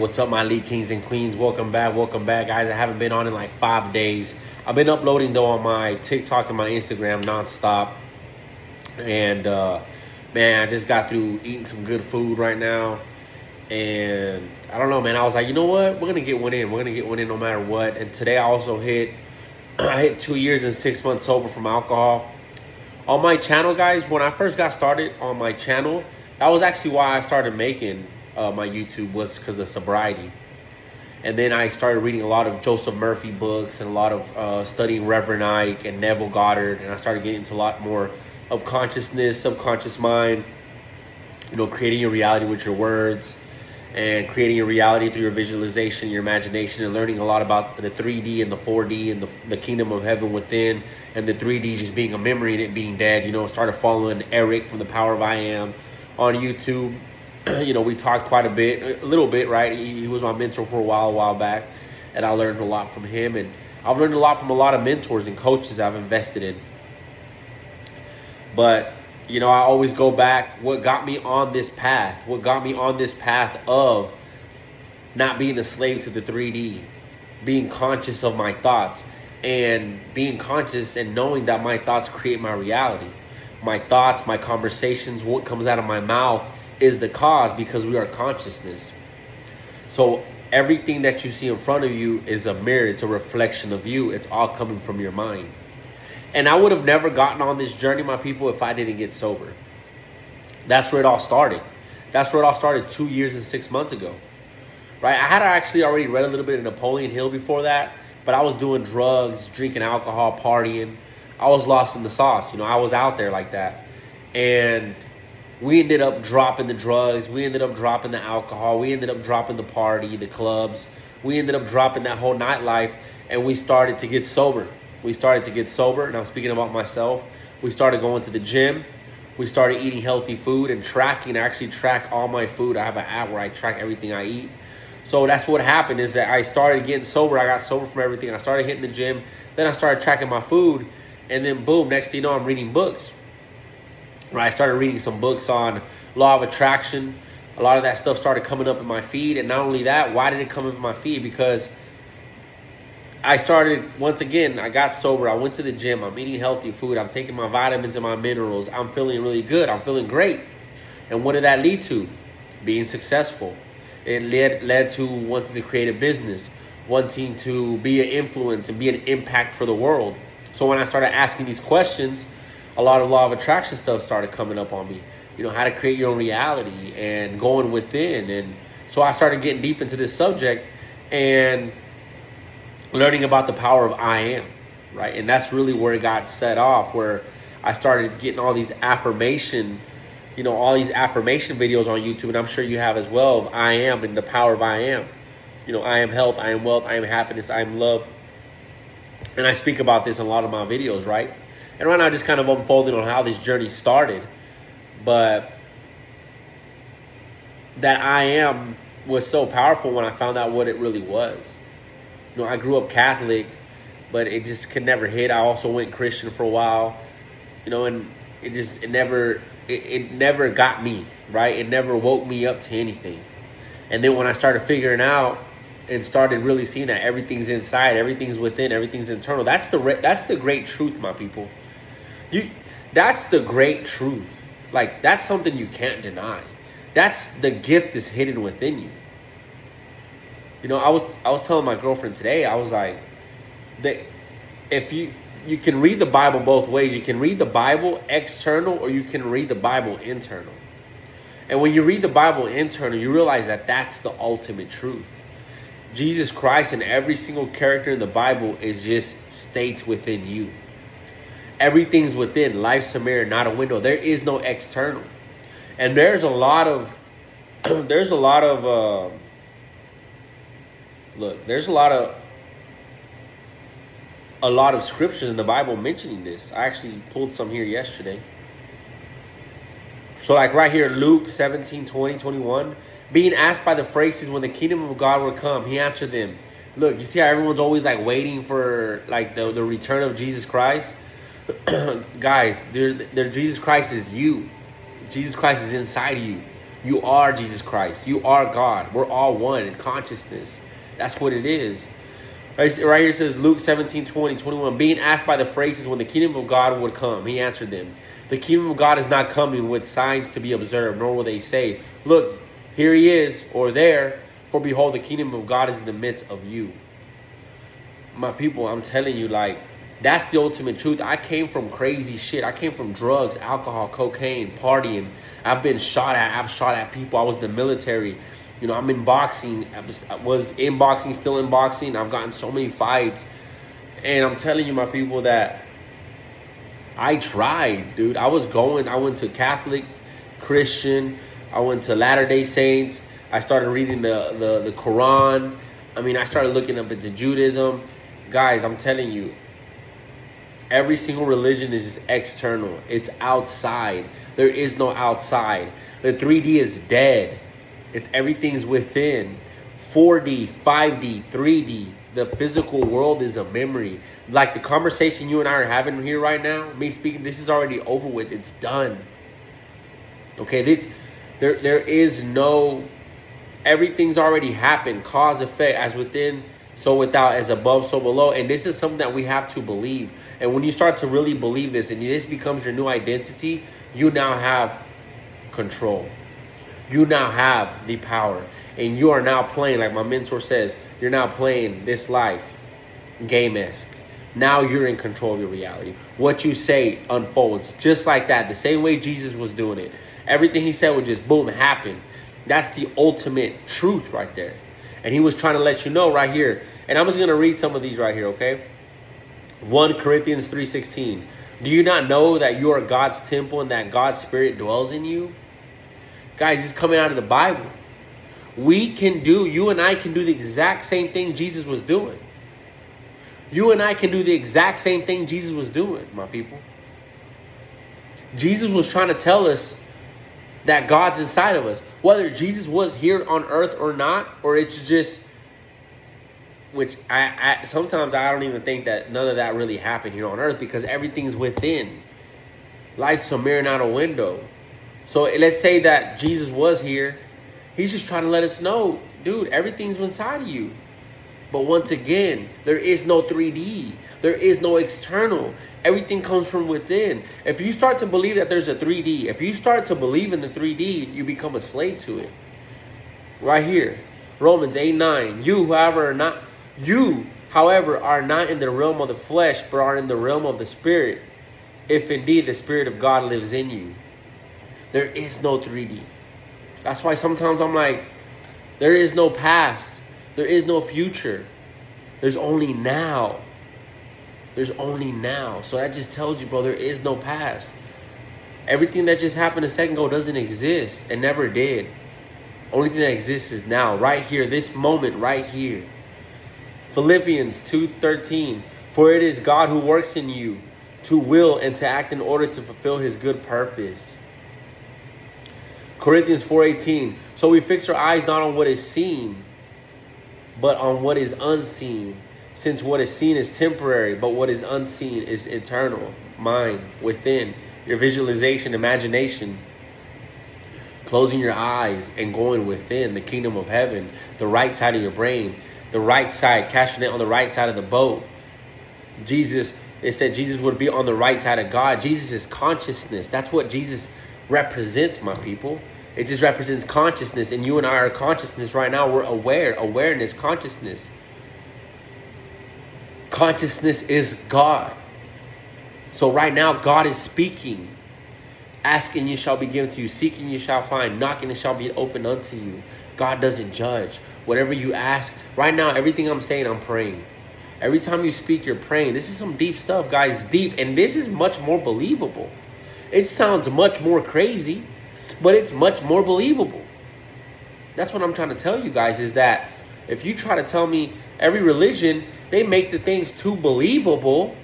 What's up, my League Kings and Queens? Welcome back, guys. I haven't been on in like 5 days. I've been uploading though on my TikTok and my Instagram nonstop. And man, I just got through eating some good food right now. And I don't know, man. I was like, you know what? We're gonna get one in. We're gonna get one in no matter what. And today I also hit I hit 2 years and 6 months sober from alcohol. On my channel, guys, when I first got started on my channel, that was actually why I started making my YouTube, was because of sobriety. And then I started reading a lot of Joseph Murphy books and a lot of studying Reverend Ike and Neville Goddard. And I started getting into a lot more of consciousness, subconscious mind, creating your reality with your words and creating your reality through your visualization, your imagination, and learning a lot about the 3D and the 4D and the kingdom of heaven within, and the 3D just being a memory and it being dead. Started following Eric from the Power of I Am on YouTube. We talked quite a little bit, right? He was my mentor for a while back, and I learned a lot from him. And I've learned a lot from a lot of mentors and coaches I've invested in. But, I always go back, what got me on this path of not being a slave to the 3D, being conscious of my thoughts, and being conscious and knowing that my thoughts create my reality. My thoughts, my conversations, what comes out of my mouth is the cause, because we are consciousness. So everything that you see in front of you is a mirror. It's a reflection of you. It's all coming from your mind. And I would have never gotten on this journey, my people, if I didn't get sober. That's where it all started. That's where it all started 2 years and 6 months ago, right? I had actually already read a little bit of Napoleon Hill before that, but I was doing drugs, drinking alcohol, partying. I was lost in the sauce. I was out there like that. And we ended up dropping the drugs. We ended up dropping the alcohol. We ended up dropping the party, the clubs. We ended up dropping that whole nightlife, and we started to get sober. And I'm speaking about myself. We started going to the gym. We started eating healthy food and tracking. I actually track all my food. I have an app where I track everything I eat. So that's what happened, is that I started getting sober. I got sober from everything. I started hitting the gym. Then I started tracking my food. And then boom, next thing you know, I'm reading books. Right, I started reading some books on law of attraction. A lot of that stuff started coming up in my feed. And not only that, why did it come up in my feed? Because I started, once again, I got sober. I went to the gym. I'm eating healthy food. I'm taking my vitamins and my minerals. I'm feeling really good. I'm feeling great. And what did that lead to? Being successful. It led to wanting to create a business, wanting to be an influence and be an impact for the world. So when I started asking these questions, a lot of law of attraction stuff started coming up on me. How to create your own reality and going within. And so I started getting deep into this subject and learning about the power of I am, right? And that's really where it got set off, where I started getting all these affirmation videos on YouTube, and I'm sure you have as well, of I am and the power of I am. I am health, I am wealth, I am happiness, I am love. And I speak about this in a lot of my videos, right? And right now, just kind of unfolding on how this journey started. But that I am was so powerful when I found out what it really was. I grew up Catholic, but it just could never hit. I also went Christian for a while, and it never got me, right? It never woke me up to anything. And then when I started figuring out and started really seeing that everything's inside, everything's within, everything's internal, that's the great truth, my people. That's the great truth. Like, that's something you can't deny. That's the gift that's hidden within you. I was telling my girlfriend today, I was like, that if you can read the Bible both ways. You can read the Bible external, or you can read the Bible internal. And when you read the Bible internal, you realize that that's the ultimate truth. Jesus Christ and every single character in the Bible is just states within you. Everything's within. Life's a mirror, not a window. There is no external. And there's a lot of scriptures in the Bible mentioning this. I actually pulled some here yesterday. So like right here, Luke 17, 20, 21. Being asked by the Pharisees when the kingdom of God will come, he answered them. Look, you see how everyone's always like waiting for like the return of Jesus Christ? Guys, Jesus Christ is you. Jesus Christ is inside of you. You are Jesus Christ. You are God. We're all one in consciousness. That's what it is. Right here it says Luke 17:20-21. Being asked by the phrases when the kingdom of God would come, he answered them, the kingdom of God is not coming with signs to be observed, nor will they say, look, here he is, or there, for behold, the kingdom of God is in the midst of you. My people, I'm telling you, like, that's the ultimate truth. I came from crazy shit. I came from drugs, alcohol, cocaine, partying. I've been shot at. I've shot at people. I was in the military. You know, I'm in boxing. I was in boxing, still in boxing. I've gotten so many fights. And I'm telling you, my people, that I tried, dude. I went to Catholic, Christian. I went to Latter-day Saints. I started reading the Quran. I mean, I started looking up into Judaism. Guys, I'm telling you, every single religion is just external. It's outside. There is no outside. The 3D is dead. Everything's within. 4D, 5D, 3D. The physical world is a memory. Like the conversation you and I are having here right now, me speaking, this is already over with. It's done. Okay, there is no, everything's already happened. Cause, effect, as within, so without, as above, so below. And this is something that we have to believe. And when you start to really believe this, and this becomes your new identity, you now have control. You now have the power. And you are now playing, like my mentor says, you're now playing this life game-esque. Now you're in control of your reality. What you say unfolds just like that. The same way Jesus was doing it. Everything he said would just boom, happen. That's the ultimate truth right there. And he was trying to let you know right here. And I'm just going to read some of these right here, okay? 1 Corinthians 3:16. Do you not know that you are God's temple and that God's Spirit dwells in you? Guys, it's coming out of the Bible. You and I can do the exact same thing Jesus was doing. You and I can do the exact same thing Jesus was doing, my people. Jesus was trying to tell us that God's inside of us. Whether Jesus was here on earth or not, or it's just, which I sometimes I don't even think that none of that really happened here on earth, because everything's within. Life's a mirror, not a window. So let's say that Jesus was here. He's just trying to let us know, dude, everything's inside of you. But once again, there is no 3D. There is no external. Everything comes from within. If you start to believe that there's a 3D, if you start to believe in the 3D, you become a slave to it. Right here, Romans 8:9. You, however, are not in the realm of the flesh, but are in the realm of the Spirit, if indeed the Spirit of God lives in you. There is no 3D. That's why sometimes I'm like, there is no past. There is no future. There's only now. There's only now. So that just tells you, bro, there is no past. Everything that just happened a second ago doesn't exist. It never did. Only thing that exists is now, right here, this moment right here. Philippians 2:13. For it is God who works in you to will and to act in order to fulfill his good purpose. Corinthians 4:18. So we fix our eyes not on what is seen, but on what is unseen. Since what is seen is temporary, but what is unseen is eternal. Mind, within, your visualization, imagination. Closing your eyes and going within the kingdom of heaven, the right side of your brain, the right side, cashing it on the right side of the boat. It said Jesus would be on the right side of God. Jesus is consciousness. That's what Jesus represents, my people. It just represents consciousness, and you and I are consciousness right now. We're aware. Awareness, consciousness. Consciousness is God. So right now, God is speaking. Asking, you shall be given to you. Seeking, you shall find. Knocking, it shall be opened unto you. God doesn't judge. Whatever you ask, right now, everything I'm saying, I'm praying. Every time you speak, you're praying. This is some deep stuff, guys. Deep. And this is much more believable. It sounds much more crazy, but it's much more believable. That's what I'm trying to tell you guys, is that if you try to tell me every religion, they make the things too believable,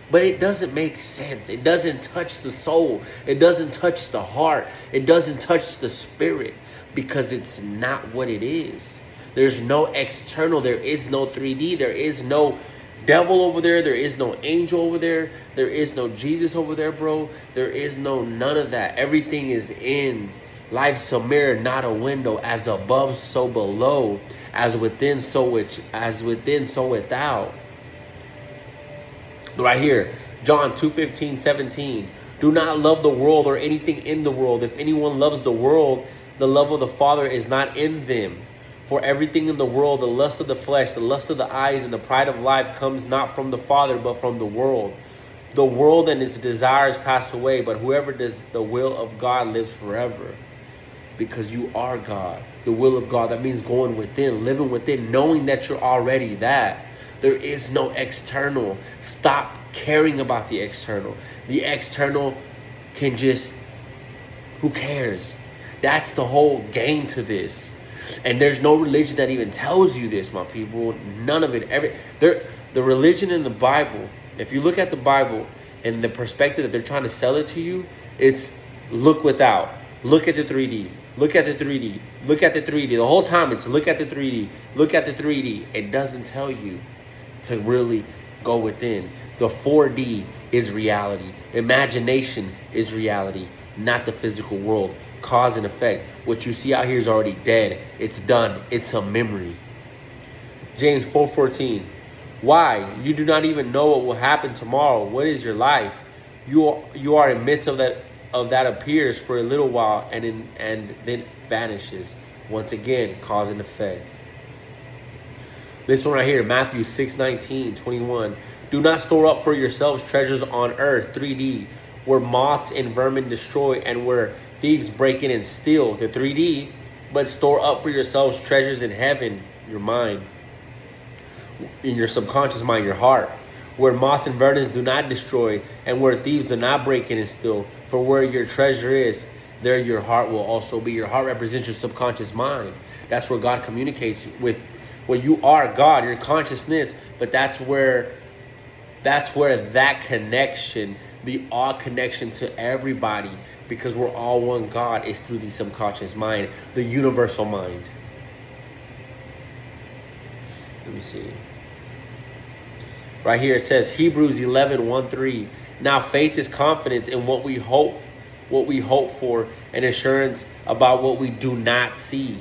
but it doesn't make sense. It doesn't touch the soul. It doesn't touch the heart. It doesn't touch the spirit, because it's not what it is. There's no external. There is no 3D. There is no devil over there. There is no angel over there. There is no Jesus over there, bro. There is no none of that. Everything is in Life's a mirror, not a window. As above, so below. As within, so without. Right here, John 2:15, 17. Do not love the world or anything in the world. If anyone loves the world, the love of the Father is not in them. For everything in the world, the lust of the flesh, the lust of the eyes, and the pride of life comes not from the Father, but from the world. The world and its desires pass away, but whoever does the will of God lives forever. Because you are God. The will of God, that means going within, living within, knowing that you're already that. There is no external. Stop caring about the external. The external can just, who cares? That's the whole game to this. And there's no religion that even tells you this, my people. None of it. The religion in the Bible, if you look at the Bible and the perspective that they're trying to sell it to you, it's look without. Look at the 3D. Look at the 3D. Look at the 3D. The whole time it's look at the 3D. Look at the 3D. It doesn't tell you to really go within. The 4D is reality. Imagination is reality, not the physical world. Cause and effect. What you see out here is already dead. It's done. It's a memory. James 4:14. Why? You do not even know what will happen tomorrow. What is your life? You are in midst of that appears for a little while and then vanishes. Once again, cause and effect. This one right here, Matthew 6:19, 21. Do not store up for yourselves treasures on earth, 3D, where moths and vermin destroy and where thieves break in and steal, the 3D, but store up for yourselves treasures in heaven, your mind, in your subconscious mind, your heart, where moths and vermin do not destroy and where thieves do not break in and steal. For where your treasure is, there your heart will also be. Your heart represents your subconscious mind. That's where God communicates with. Well, you are God, your consciousness, but that's where that connection, the all connection to everybody, because we're all one God, is through the subconscious mind, the universal mind. Let me see. Right here it says Hebrews 11:1-3. Now faith is confidence in what we hope for, and assurance about what we do not see.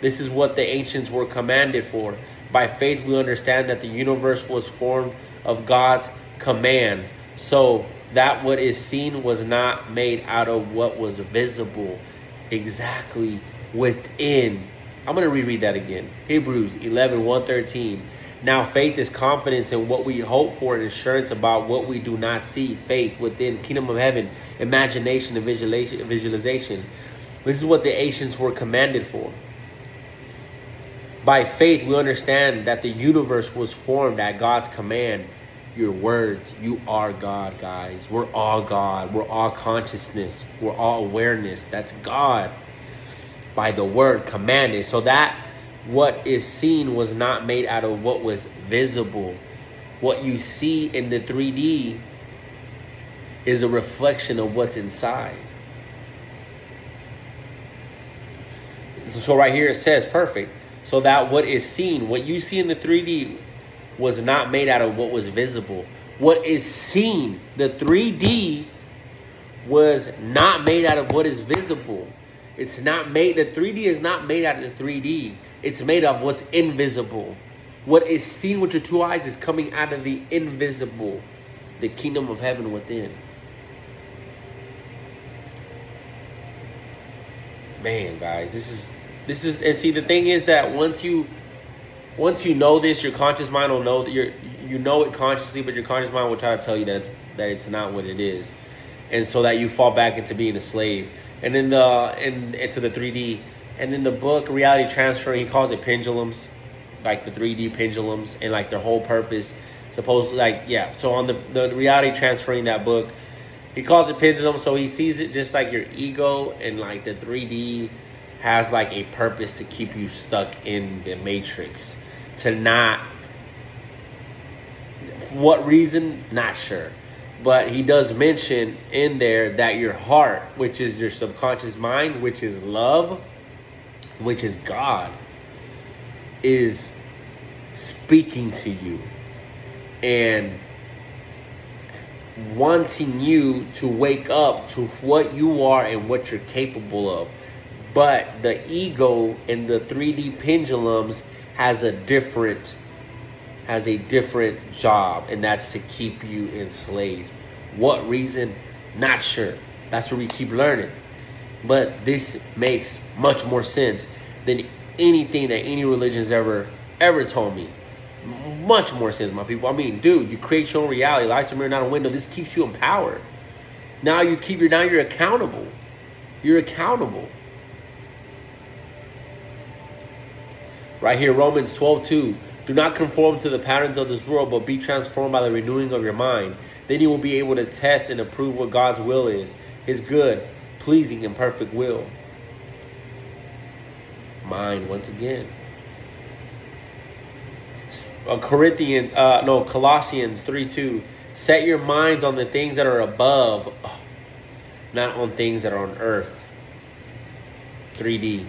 This is what the ancients were commanded for. By faith we understand that the universe was formed of God's command, so that what is seen was not made out of what was visible. Exactly within. I'm going to reread that again. Hebrews 11:1-13. Now faith is confidence in what we hope for and assurance about what we do not see. Faith within, kingdom of heaven, imagination and visualization. This is what the ancients were commanded for. By faith, we understand that the universe was formed at God's command. Your words, you are God, guys. We're all God. We're all consciousness. We're all awareness. That's God. By the word commanded. So that what is seen was not made out of what was visible. What you see in the 3D is a reflection of what's inside. So right here it says, perfect. So that what is seen, what you see in the 3D was not made out of what was visible. What is seen, the 3D, was not made out of what is visible. It's not made, the 3D is not made out of the 3D. It's made of what's invisible. What is seen with your two eyes is coming out of the invisible, the kingdom of heaven within. Man, guys, this is, and see, the thing is that once you know this, your conscious mind will know that you know it consciously, but your conscious mind will try to tell you that it's not what it is, and so that you fall back into being a slave. And in into the 3D, and in the book Reality Transfer, he calls it pendulums, like the 3D pendulums, and like their whole purpose, supposed like So on the Reality Transferring, that book, he calls it pendulum. So he sees it just like your ego, and like the 3D has like a purpose to keep you stuck in the matrix, to not, what reason, not sure, but he does mention in there that your heart, which is your subconscious mind, which is love, which is God, is speaking to you and wanting you to wake up to what you are and what you're capable of. But the ego and the 3D pendulums has a different job, and that's to keep you enslaved. What reason? Not sure. That's where we keep learning. But this makes much more sense than anything that any religion's ever told me. Much more sense, my people. I mean, dude, you create your own reality. Life's a mirror, not a window. This keeps you empowered. Now you're accountable. You're accountable. Right here, Romans 12:2. Do not conform to the patterns of this world, but be transformed by the renewing of your mind. Then you will be able to test and approve what God's will is, his good, pleasing, and perfect will. Mind, once again. Colossians 3:2. Set your minds on the things that are above, not on things that are on earth. 3D,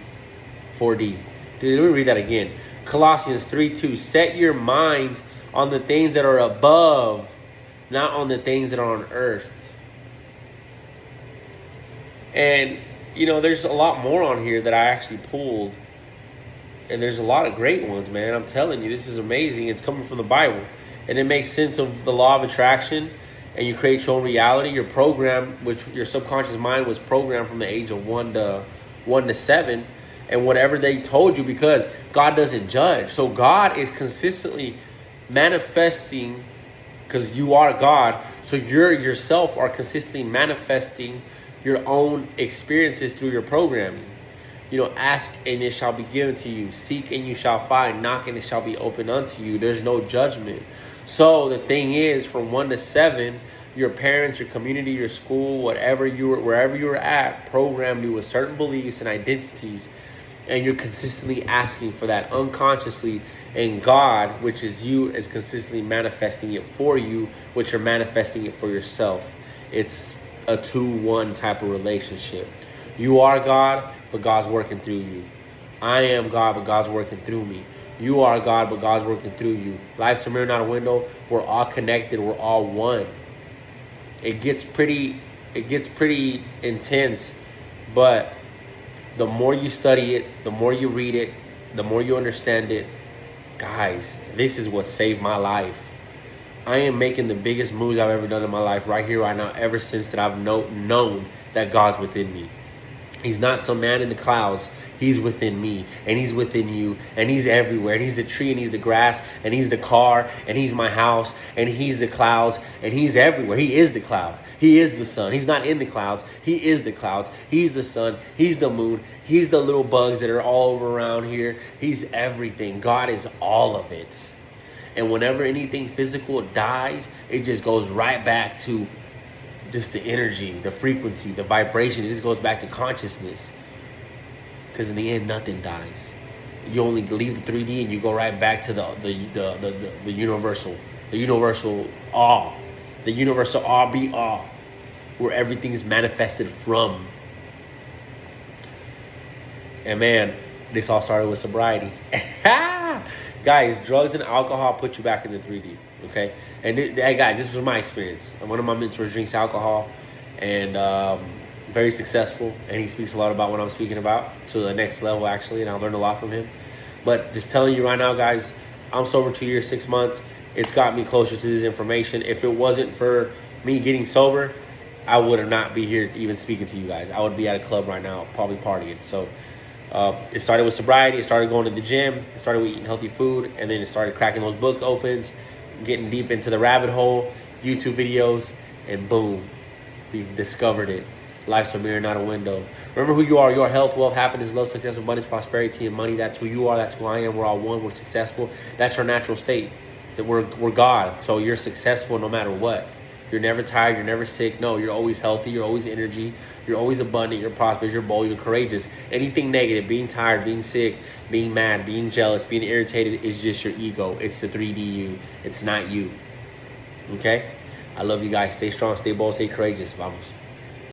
4D. Dude, let me read that again. Colossians 3:2. Set your minds on the things that are above, not on the things that are on earth. And, there's a lot more on here that I actually pulled. And there's a lot of great ones, man. I'm telling you, this is amazing. It's coming from the Bible. And it makes sense of the law of attraction. And you create your own reality. Your program, which your subconscious mind was programmed from the age of 1 to 7. And whatever they told you, because God doesn't judge. So God is consistently manifesting, because you are God. So you yourself are consistently manifesting your own experiences through your programming. Ask and it shall be given to you. Seek and you shall find. Knock and it shall be opened unto you. There's no judgment. So the thing is, from 1 to 7, your parents, your community, your school, wherever you were at, programmed you with certain beliefs and identities. And you're consistently asking for that unconsciously. And God, which is you, is consistently manifesting it for you, which you're manifesting it for yourself. It's a 2-1 type of relationship. You are God, but God's working through you. I am God, but God's working through me. You are God, but God's working through you. Life's a mirror, not a window. We're all connected. We're all one. It gets pretty intense, but the more you study it, the more you read it, the more you understand it. Guys, this is what saved my life. I am making the biggest moves I've ever done in my life right here, right now, ever since that I've known that God's within me. He's not some man in the clouds. He's within me, and he's within you, and he's everywhere. And he's the tree, and he's the grass, and he's the car, and he's my house, and he's the clouds, and he's everywhere. He is the cloud. He is the sun. He's not in the clouds. He is the clouds. He's the sun. He's the moon. He's the little bugs that are all over around here. He's everything. God is all of it. And whenever anything physical dies, it just goes right back to just the energy, the frequency, the vibration. It just goes back to consciousness. Because in the end, nothing dies. You only leave the 3D and you go right back to the universal, the universal awe, the universal awe be awe, where everything is manifested from. And man, this all started with sobriety. Guys, drugs and alcohol put you back in the 3D, okay? And guys, this was my experience. One of my mentors drinks alcohol, and very successful, and he speaks a lot about what I'm speaking about to the next level, actually, and I learned a lot from him. But just telling you right now, guys, I'm sober 2 years, 6 months. It's got me closer to this information. If it wasn't for me getting sober, I would not be here even speaking to you guys. I would be at a club right now, probably partying. So it started with sobriety. It started going to the gym. It started with eating healthy food. And then it started cracking those book opens, getting deep into the rabbit hole, YouTube videos, and boom, we've discovered it. Life's a mirror, not a window. Remember who you are. Your health, wealth, happiness, love, success, abundance, prosperity, and money. That's who you are. That's who I am. We're all one. We're successful. That's our natural state. That we're God. So you're successful no matter what. You're never tired. You're never sick. No, you're always healthy. You're always energy. You're always abundant. You're prosperous. You're bold. You're courageous. Anything negative, being tired, being sick, being mad, being jealous, being irritated is just your ego. It's the 3D you. It's not you. Okay? I love you guys. Stay strong. Stay bold. Stay courageous. Vamos.